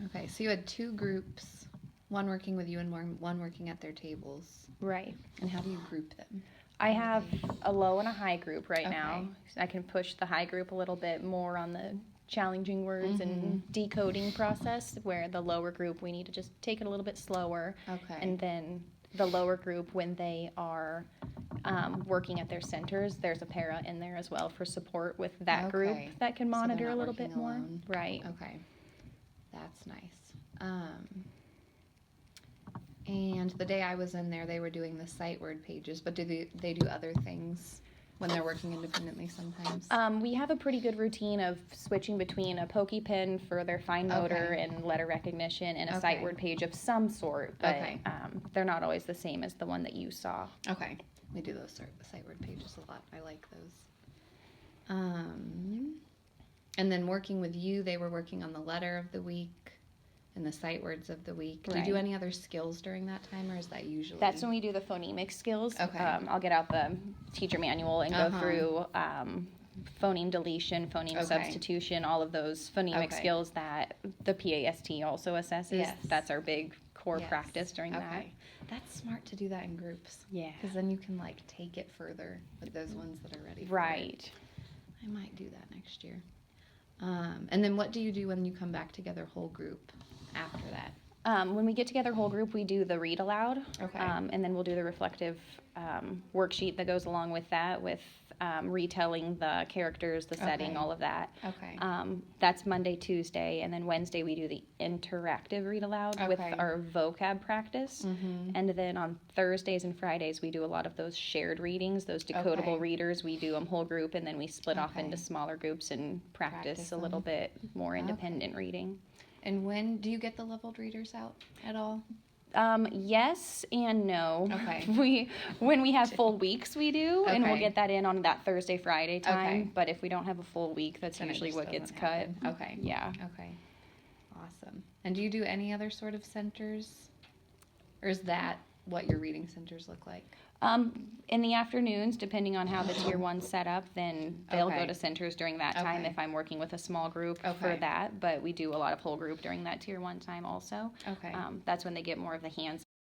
Okay, so you had two groups, one working with you and one working at their tables. Right. And how do you group them? I have a low and a high group right now. Okay. I can push the high group a little bit more on the challenging words and decoding process, where the lower group, we need to just take it a little bit slower. Okay. And then the lower group, when they are working at their centers, there's a para in there as well for support with that group that can So they're monitor not a little working bit more. alone. Right. Okay. That's nice. And the day I was in there, they were doing the sight word pages, but do they do other things when they're working independently sometimes? We have a pretty good routine of switching between a pokey pen for their fine motor and letter recognition and a sight word page of some sort, but they're not always the same as the one that you saw. Okay. We do those sight word pages a lot. I like those. And then working with you, they were working on the letter of the week and the sight words of the week. Do you do any other skills during that time, or is that usually? That's when we do the phonemic skills. Okay. I'll get out the teacher manual and go through phoneme deletion, phoneme substitution, all of those phonemic skills that the PAST also assesses. Yes. That's our big core practice during that. That's smart to do that in groups. Yeah. Because then you can like take it further with those ones that are ready for it. I might do that next year. And then what do you do when you come back together whole group after that? When we get together whole group, we do the read aloud. Okay. And then we'll do the reflective worksheet that goes along with that, with retelling the characters, the setting, all of that. Okay. That's Monday, Tuesday, and then Wednesday we do the interactive read aloud with our vocab practice. And then on Thursdays and Fridays we do a lot of those shared readings, those decodable readers. We do them whole group, and then we split off into smaller groups and practice a little bit more independent reading. And when do you get the leveled readers out at all? Yes and no. Okay. When we have full weeks, we do, and we'll Okay. get that in on that Thursday, Friday time. Okay. But if we don't have a full week, that's Then it usually just what gets doesn't cut. happen. Okay. Yeah. Okay. Awesome. And do you do any other sort of centers? Or is that what your reading centers look like? In the afternoons, depending on how the tier one's set up, then they'll go to centers during that time if I'm working with a small group for that. But we do a lot of whole group during that tier one time also. Okay. That's when they get more of the hands